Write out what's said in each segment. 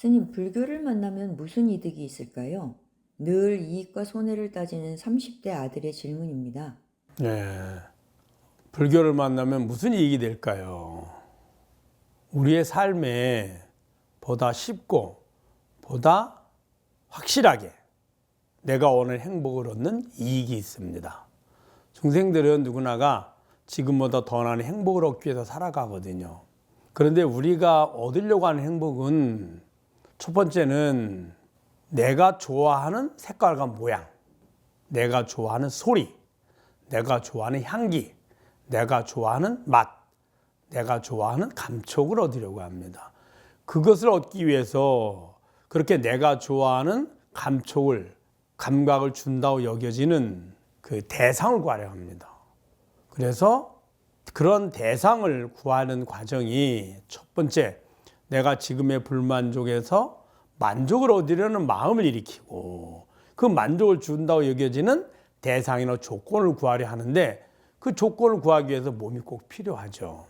스님, 불교를 만나면 무슨 이득이 있을까요? 늘 이익과 손해를 따지는 30대 아들의 질문입니다. 네. 불교를 만나면 무슨 이익이 될까요? 우리의 삶에 보다 쉽고 보다 확실하게 내가 원하는 행복을 얻는 이익이 있습니다. 중생들은 누구나가 지금보다 더 나은 행복을 얻기 위해서 살아가거든요. 그런데 우리가 얻으려고 하는 행복은 첫 번째는 내가 좋아하는 색깔과 모양, 내가 좋아하는 소리, 내가 좋아하는 향기, 내가 좋아하는 맛, 내가 좋아하는 감촉을 얻으려고 합니다. 그것을 얻기 위해서 그렇게 내가 좋아하는 감각을 준다고 여겨지는 그 대상을 구하려 합니다. 그래서 그런 대상을 구하는 과정이 첫 번째, 내가 지금의 불만족에서 만족을 얻으려는 마음을 일으키고 그 만족을 준다고 여겨지는 대상이나 조건을 구하려 하는데 그 조건을 구하기 위해서 몸이 꼭 필요하죠.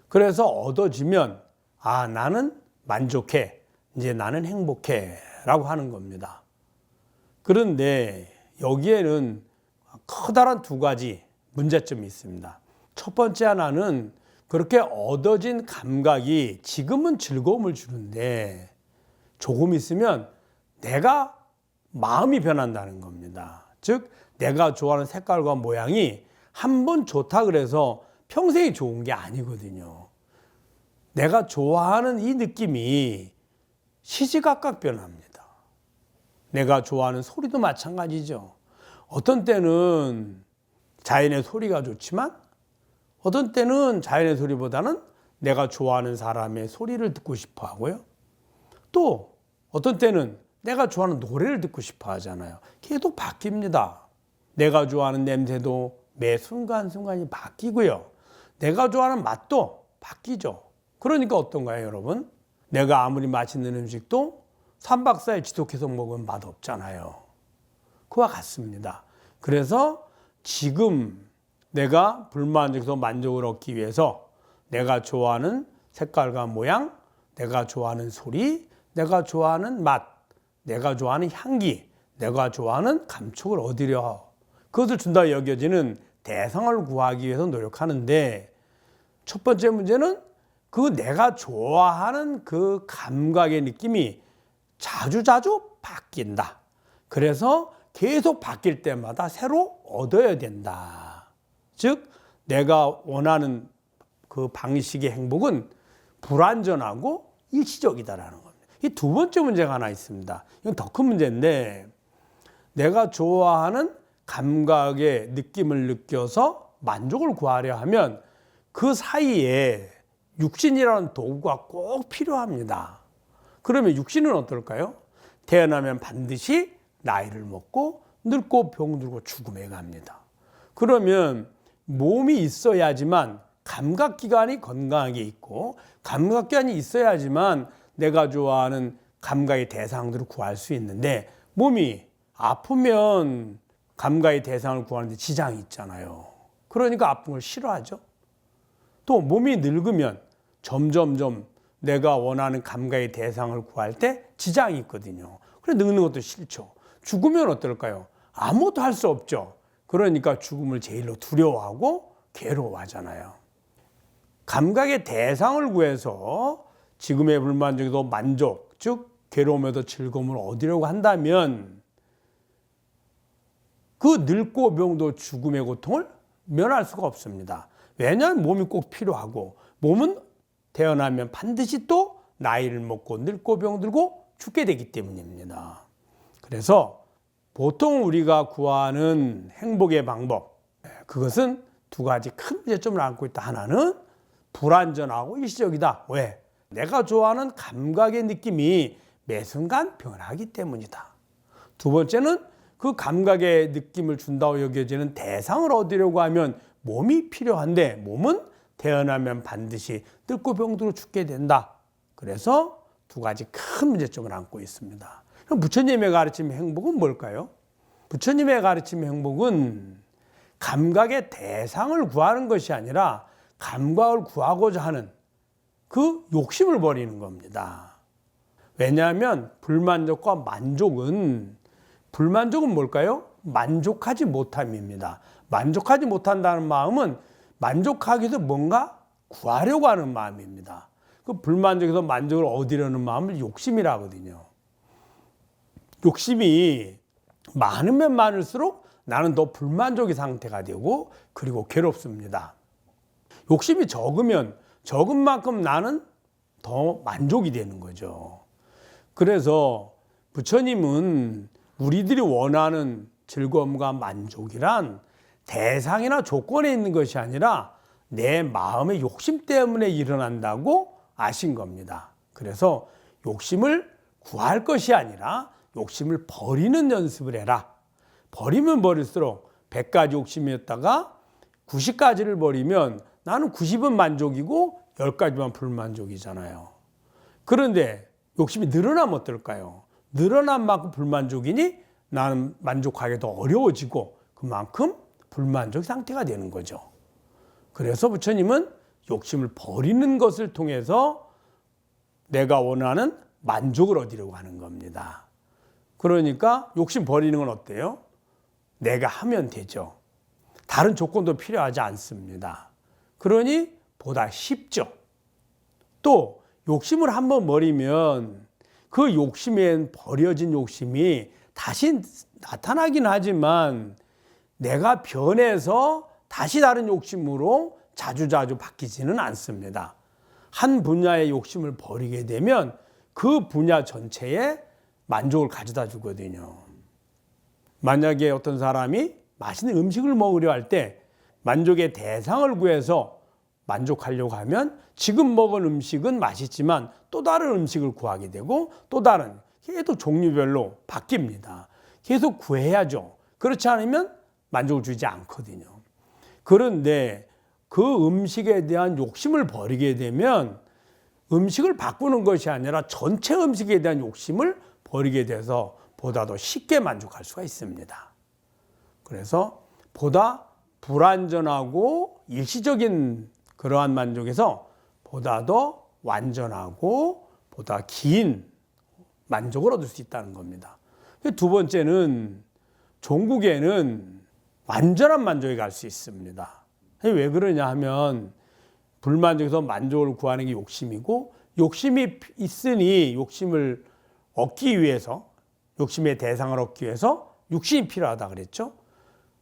그래서 얻어지면 나는 만족해, 이제 나는 행복해 라고 하는 겁니다. 그런데 여기에는 커다란 두 가지 문제점이 있습니다. 첫 번째 하나는 그렇게 얻어진 감각이 지금은 즐거움을 주는데 조금 있으면 내가 마음이 변한다는 겁니다. 즉 내가 좋아하는 색깔과 모양이 한번 좋다 그래서 평생이 좋은 게 아니거든요. 내가 좋아하는 이 느낌이 시시각각 변합니다. 내가 좋아하는 소리도 마찬가지죠. 어떤 때는 자연의 소리가 좋지만 어떤 때는 자연의 소리보다는 내가 좋아하는 사람의 소리를 듣고 싶어 하고요. 또 어떤 때는 내가 좋아하는 노래를 듣고 싶어 하잖아요. 계속 바뀝니다. 내가 좋아하는 냄새도 매 순간순간이 바뀌고요. 내가 좋아하는 맛도 바뀌죠. 그러니까 어떤가요, 여러분? 내가 아무리 맛있는 음식도 3박 4일 지속해서 먹으면 맛없잖아요. 그와 같습니다. 그래서 지금 내가 불만족에서 만족을 얻기 위해서 내가 좋아하는 색깔과 모양, 내가 좋아하는 소리, 내가 좋아하는 맛, 내가 좋아하는 향기, 내가 좋아하는 감촉을 얻으려 그것을 준다 여겨지는 대상을 구하기 위해서 노력하는데 첫 번째 문제는 그 내가 좋아하는 그 감각의 느낌이 자주자주 바뀐다. 그래서 계속 바뀔 때마다 새로 얻어야 된다. 즉 내가 원하는 그 방식의 행복은 불완전하고 일시적이다라는 겁니다. 이 두 번째 문제가 하나 있습니다. 이건 더 큰 문제인데 내가 좋아하는 감각의 느낌을 느껴서 만족을 구하려 하면 그 사이에 육신이라는 도구가 꼭 필요합니다. 그러면 육신은 어떨까요? 태어나면 반드시 나이를 먹고 늙고 병들고 죽음에 갑니다. 그러면 몸이 있어야지만 감각기관이 건강하게 있고 감각기관이 있어야지만 내가 좋아하는 감각의 대상들을 구할 수 있는데 몸이 아프면 감각의 대상을 구하는데 지장이 있잖아요. 그러니까 아픈 걸 싫어하죠. 또 몸이 늙으면 점점점 내가 원하는 감각의 대상을 구할 때 지장이 있거든요. 그래 늙는 것도 싫죠. 죽으면 어떨까요? 아무것도 할 수 없죠. 그러니까 죽음을 제일로 두려워하고 괴로워하잖아요. 감각의 대상을 구해서 지금의 불만족에도 만족, 즉 괴로움에도 즐거움을 얻으려고 한다면 그 늙고 병도 죽음의 고통을 면할 수가 없습니다. 왜냐하면 몸이 꼭 필요하고 몸은 태어나면 반드시 또 나이를 먹고 늙고 병들고 죽게 되기 때문입니다. 그래서 보통 우리가 구하는 행복의 방법, 그것은 두 가지 큰 문제점을 안고 있다. 하나는 불완전하고 일시적이다. 왜? 내가 좋아하는 감각의 느낌이 매 순간 변하기 때문이다. 두 번째는 그 감각의 느낌을 준다고 여겨지는 대상을 얻으려고 하면 몸이 필요한데 몸은 태어나면 반드시 늙고 병들고 죽게 된다. 그래서 두 가지 큰 문제점을 안고 있습니다. 그럼 부처님의 가르침의 행복은 뭘까요? 부처님의 가르침의 행복은 감각의 대상을 구하는 것이 아니라 감각을 구하고자 하는 그 욕심을 버리는 겁니다. 왜냐하면 불만족은 뭘까요? 만족하지 못함입니다. 만족하지 못한다는 마음은 만족하기 위해서 뭔가 구하려고 하는 마음입니다. 그 불만족에서 만족을 얻으려는 마음을 욕심이라 하거든요. 욕심이 많으면 많을수록 나는 더 불만족의 상태가 되고 그리고 괴롭습니다. 욕심이 적으면 적은 만큼 나는 더 만족이 되는 거죠. 그래서 부처님은 우리들이 원하는 즐거움과 만족이란 대상이나 조건에 있는 것이 아니라 내 마음의 욕심 때문에 일어난다고 아신 겁니다. 그래서 욕심을 구할 것이 아니라 욕심을 버리는 연습을 해라. 버리면 버릴수록 100가지 욕심이었다가 90가지를 버리면 나는 90은 만족이고 10가지만 불만족이잖아요. 그런데 욕심이 늘어나면 어떨까요? 늘어난 만큼 불만족이니 나는 만족하기 더 어려워지고 그만큼 불만족 상태가 되는 거죠. 그래서 부처님은 욕심을 버리는 것을 통해서 내가 원하는 만족을 얻으려고 하는 겁니다. 그러니까 욕심 버리는 건 어때요? 내가 하면 되죠. 다른 조건도 필요하지 않습니다. 그러니 보다 쉽죠. 또 욕심을 한번 버리면 그 욕심엔 버려진 욕심이 다시 나타나긴 하지만 내가 변해서 다시 다른 욕심으로 자주자주 바뀌지는 않습니다. 한 분야의 욕심을 버리게 되면 그 분야 전체에 만족을 가져다 주거든요. 만약에 어떤 사람이 맛있는 음식을 먹으려 할 때 만족의 대상을 구해서 만족하려고 하면 지금 먹은 음식은 맛있지만 또 다른 음식을 구하게 되고 또 다른 계속 종류별로 바뀝니다. 계속 구해야죠. 그렇지 않으면 만족을 주지 않거든요. 그런데 그 음식에 대한 욕심을 버리게 되면 음식을 바꾸는 것이 아니라 전체 음식에 대한 욕심을 버리게 돼서 보다 더 쉽게 만족할 수가 있습니다. 그래서 보다 불완전하고 일시적인 그러한 만족에서 보다 더 완전하고 보다 긴 만족을 얻을 수 있다는 겁니다. 두 번째는 종국에는 완전한 만족에 갈 수 있습니다. 왜 그러냐 하면 불만족에서 만족을 구하는 게 욕심이고 욕심이 있으니 욕심을 얻기 위해서 욕심의 대상을 얻기 위해서 육신이 필요하다 그랬죠.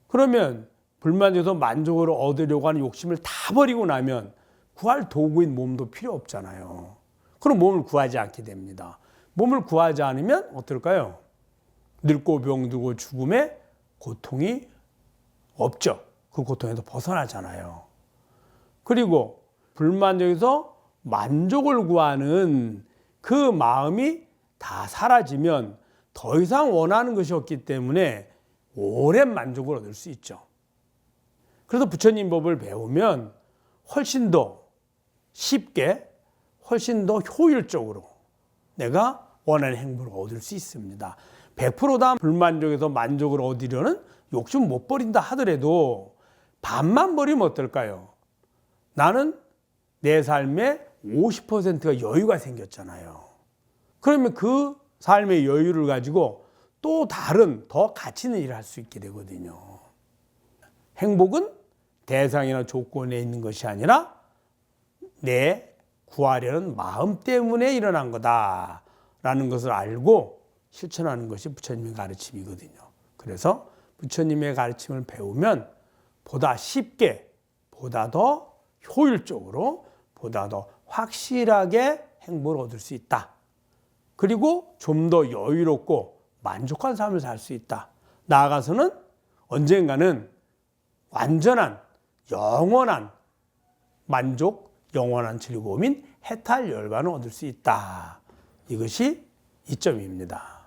그러면 불만족에서 만족을 얻으려고 하는 욕심을 다 버리고 나면 구할 도구인 몸도 필요 없잖아요. 그럼 몸을 구하지 않게 됩니다. 몸을 구하지 않으면 어떨까요? 늙고 병들고 죽음의 고통이 없죠. 그 고통에서 벗어나잖아요. 그리고 불만족에서 만족을 구하는 그 마음이 다 사라지면 더 이상 원하는 것이 없기 때문에 오랜 만족을 얻을 수 있죠. 그래서 부처님 법을 배우면 훨씬 더 쉽게, 훨씬 더 효율적으로 내가 원하는 행복을 얻을 수 있습니다. 100%다 불만족에서 만족을 얻으려는 욕심 못 버린다 하더라도 반만 버리면 어떨까요? 나는 내 삶에 50%가 여유가 생겼잖아요. 그러면 그 삶의 여유를 가지고 또 다른 더 가치 있는 일을 할 수 있게 되거든요. 행복은 대상이나 조건에 있는 것이 아니라 내 구하려는 마음 때문에 일어난 거다라는 것을 알고 실천하는 것이 부처님의 가르침이거든요. 그래서 부처님의 가르침을 배우면 보다 쉽게, 보다 더 효율적으로, 보다 더 확실하게 행복을 얻을 수 있다. 그리고 좀 더 여유롭고 만족한 삶을 살 수 있다. 나아가서는 언젠가는 완전한 영원한 만족, 영원한 즐거움인 해탈 열반을 얻을 수 있다. 이것이 이점입니다.